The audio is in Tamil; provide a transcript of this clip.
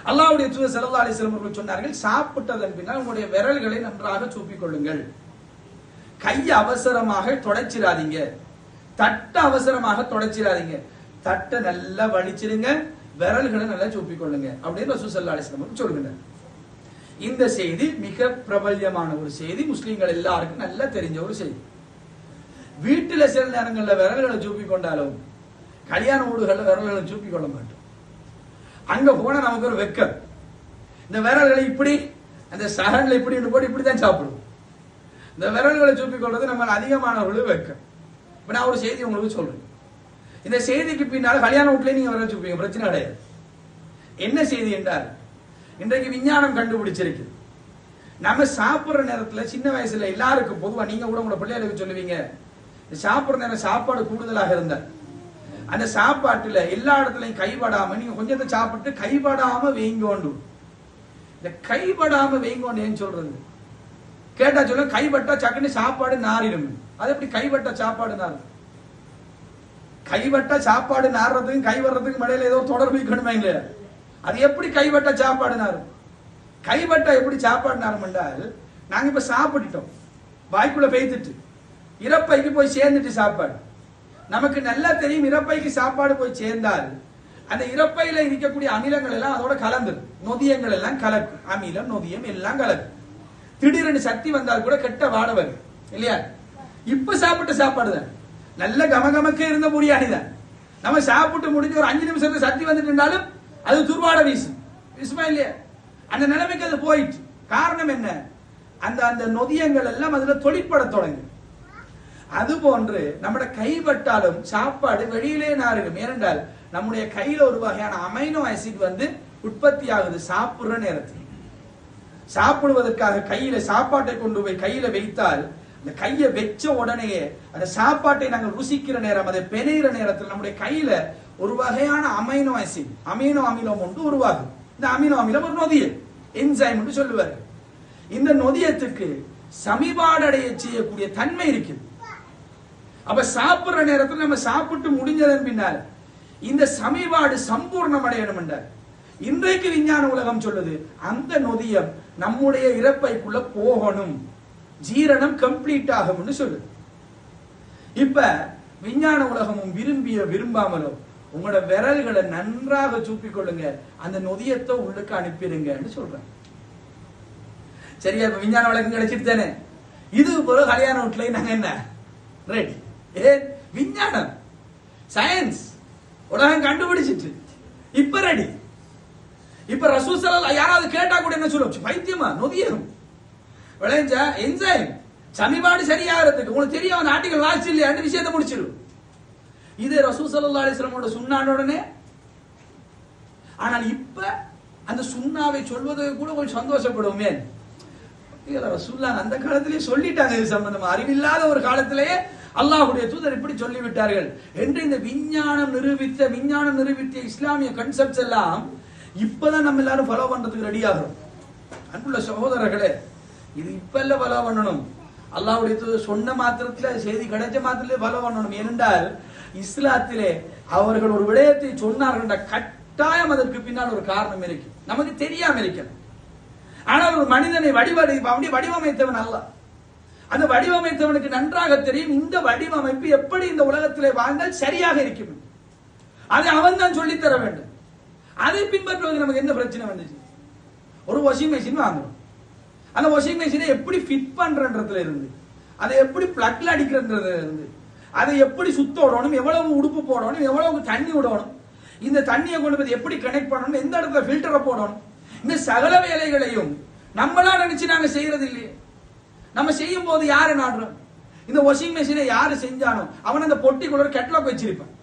அல்லாஹ்வுடைய தூதர் ஸல்லல்லாஹு அலைஹி வஸல்லம் அவர்கள் சொன்னார்கள், சாப்பிட்டதன் பின்னால் உங்களுடைய விரல்களை நன்றாக சூப்பிக் கொள்ளுங்கள். கையை அவசரமாக தொடச்சிடாதீங்க, தட்டை அவசரமாக தொடச்சிடாதீங்க, தட்டை நல்லா வலிச்சிருங்க, விரல்களை நல்லா சூப்பிக் கொள்ளுங்க அப்படின்னு ரசூல் ஸல்லல்லாஹு அலைஹி வஸல்லம் சொல்லுகிறார். இந்த செய்தி மிக பிரபல்யமான ஒரு செய்தி, முஸ்லிம்கள் எல்லாருக்கும் நல்லா தெரிஞ்ச ஒரு செய்தி. வீட்டுல சில நேரங்களில் விரல்களை சூப்பிக் கொண்டாலும் கல்யாண வீடுகளில் விரல்களை சூப்பிக் கொள்ள மாட்டோம். அங்க போனா நமக்கு ஒரு வெக்கம். இந்த விரல்களை இப்படி அந்த சகன்ல இப்படி போட்டு இப்படித்தான் சாப்பிடுவோம். இந்த விரல்களை சூப்பிக் கொள்றது நம்ம அதிகமானவர்களும் வெக்கம். இப்ப நான் ஒரு செய்தி உங்களுக்கு சொல்றேன். இந்த செய்திக்கு பின்னால கல்யாண வீட்டுல நீங்க விரல் சூப்பீங்க, பிரச்சனை கிடையாது. என்ன செய்தி என்றால், இன்றைக்கு விஞ்ஞானம் கண்டுபிடிச்சிருக்கு, நம்ம சாப்பிடுற நேரத்துல சின்ன வயசுல எல்லாருக்கும் பொதுவா நீங்க கூட உங்களோட பிள்ளைகளுக்கு சொல்லுவீங்க, சாப்பிடுற நேரம் சாப்பாடு கூடுதலாக இருந்தா அந்த சாப்பாட்டுல எல்லா இடத்துலயும் கைப்படாம நீங்க கொஞ்சத்தை சாப்பிட்டு கைப்படாம வேங்கோண்டு. இந்த கைப்படாம வேங்கோண்டு ஏன்னு சொல்றது கேட்டா சொல்ல, கைப்பட்டா சக்குன்னு சாப்பாடு நாரிடும். அது எப்படி கைப்பட்ட சாப்பாடு நாரும்? கைப்பட்ட சாப்பாடு நாடுறதுக்கும் கை வர்றதுக்கும் இடையில ஏதோ தொடர்பு இருக்கணுமா இல்லையா? அது எப்படி கைப்பட்ட சாப்பாடு நாரும்? கைப்பட்டா எப்படி சாப்பாடு நாரும் என்றால், நாங்க இப்ப சாப்பிட்டுட்டோம், வாய்க்குள்ள பெய்த்துட்டு இறப்பைக்கு போய் சேர்ந்துட்டு சாப்பாடு நமக்கு நல்லா தெரியும். இறப்பைக்கு சாப்பாடு போய் சேர்ந்தால் அந்த இறப்பையில இருக்கக்கூடிய அமிலங்கள் எல்லாம் அதோட கலந்து, நொதியங்கள் எல்லாம் கலக்கும், அமிலம் நொதியம் எல்லாம் கலக்கும். திடீரென்று சக்தி வந்தால் கூட கெட்ட வாட வரும் இல்லையா? இப்ப சாப்பிட்ட சாப்பாடு தான் நல்ல கமகமக்கே இருந்த பிரியாணி தான். நம்ம சாப்பிட்டு முடிஞ்சு ஒரு 5 நிமிஷத்துல சக்தி வந்துட்டு அது துர்வாட வீசும், வீசுமா இல்லையா? அந்த நிலைமைக்கு அது போயிட்டு. காரணம் என்ன? அந்த அந்த நொதியங்கள் எல்லாம் அதுல தொழிற்பட தொடங்கும். அது போன்று நம்முடைய கைப்பட்டாலும் சாப்பாடு வெளியிலே நாரிடும். ஏனென்றால் நம்முடைய கையில ஒரு வகையான அமைனோ ஆசிட் உற்பத்தி ஆகுது சாப்பிடுற நேரத்தில். சாப்பிடுவதற்காக கையில சாப்பாட்டை கொண்டு போய் கையில வைத்தால் அந்த கையை வச்ச உடனேயே அந்த சாப்பாட்டை நாங்கள் ருசிக்கிற நேரம், அதை பெனைகிற நேரத்தில் நம்முடைய கையில ஒரு வகையான அமைனோ ஆசிட், அமினோ அமிலம் ஒன்று உருவாகும். இந்த அமினோ அமிலம் ஒரு நொதியம், என்சைம் என்று சொல்லுவார். இந்த நொதியத்துக்கு சமிபாடடைய செய்யக்கூடிய தன்மை இருக்குது. அப்ப சாப்பிடுற நேரத்தில் நம்ம சாப்பிட்டு முடிஞ்சதன் பின்னால் இந்த சமிபாடு சம்பூர்ணம் அடையணும் என்றார். இன்றைக்கு விஞ்ஞான உலகம் சொல்லுது, அந்த நொதியம் நம்முடைய இறப்பைக்குள்ள போகணும், ஜீரணம் கம்ப்ளீட் ஆகும்னு சொல்லுது. இப்ப விஞ்ஞான உலகமும் விரும்பிய விரும்பாமலோ உங்களோட விரல்களை நன்றாக சூப்பிக் கொள்ளுங்க, அந்த நொதியத்தை உள்ளுக்கு அனுப்பிடுங்கன்னு சொல்றேன். சரியா? இப்ப விஞ்ஞான விளக்கம் கிடைச்சிட்டு தானே. இது ஒரு கல்யாண வீட்டுல நாங்க என்ன ரெடி? விஞ்ஞானம், சயின்ஸ் உலகம் கண்டுபிடிச்சிட்டு இப்ப ரெடி. இப்ப ரசூல் ஸல்லல்லாஹு யாராவது கேட்டா கூட என்ன சொல்லுவோம்? பைத்தியமா? நொதியம் விளைஞ்சா என்சைம் சமிபாடு சரியாகிறதுக்கு உங்களுக்கு தெரியும், அந்த ஆர்டிகல் வாட்சி இல்லையா விஷயத்தை முடிச்சிடும். இது ரசூல் ஸல்லல்லாஹு அலைஹி வஸல்லம் சுன்னான உடனே. ஆனால் இப்ப அந்த சுன்னாவை சொல்வது கூட கொஞ்சம் சந்தோஷப்படுவோமே. ரசூலுல்லாஹ் அந்த காலத்திலேயே சொல்லிட்டாங்க, இது சம்பந்தமா அறிவில்லாத ஒரு காலத்திலேயே அல்லாஹ்வுடைய தூதர் இப்படி சொல்லிவிட்டார்கள் என்று இந்த விஞ்ஞானம் நிரூபித்த இஸ்லாமிய கான்செப்ட்ஸ் எல்லாம் இப்பதான் நம்ம எல்லாரும் ஃபாலோ பண்றதுக்கு ரெடி ஆகிறோம். அன்புள்ள சகோதரர்களே, இது இப்ப இல்ல ஃபாலோ பண்ணணும். அல்லாஹ்வுடைய தூதர் சொன்ன மாத்திரத்துல, செய்தி கிடைச்ச மாத்திரத்திலே ஃபாலோ பண்ணணும். ஏனென்றால் இஸ்லாத்திலே அவர்கள் ஒரு விடயத்தை சொன்னார்கள், கட்டாயம் அதற்கு பின்னால் ஒரு காரணம் இருக்கு, நமக்கு தெரியாம இருக்கிறது. ஆனால் ஒரு மனிதனை வடிவமைத்தவன் அல்லாஹ். அந்த வடிவமைத்தவனுக்கு நன்றாக தெரியும் இந்த வடிவமைப்பு எப்படி இந்த உலகத்திலே வாழ்ந்தால் சரியாக இருக்கும். அதை அவன் தான் சொல்லித் தர வேண்டும். அதை பின்பற்றுவது நமக்கு என்ன பிரச்சனை வந்துச்சு? ஒரு வாஷிங் மெஷின் வாங்குறோம், அந்த வாஷிங் மெஷினை எப்படி ஃபிட் பண்றதுல இருந்து, அதை எப்படி பிளக்ல அடிக்கிறதுல இருந்து, அதை எப்படி சுத்த விடணும், எவ்வளவு உடுப்பு போடணும், எவ்வளவு தண்ணி விடணும், இந்த தண்ணியை கொண்டு போய் எப்படி கனெக்ட் பண்ணணும், எந்த இடத்துல ஃபில்டரை போடணும், இந்த சகல வேலைகளையும் நம்மளா நினைச்சு நாங்க செய்யறது இல்லையே. நம்ம செய்யும் போது யாரு நாடுறோம்? இந்த வாஷிங் மெஷினை யாரு செஞ்சானோ அவன் அந்த பொட்டிக்குள்ள கேட்டலாக் வச்சிருப்பான்.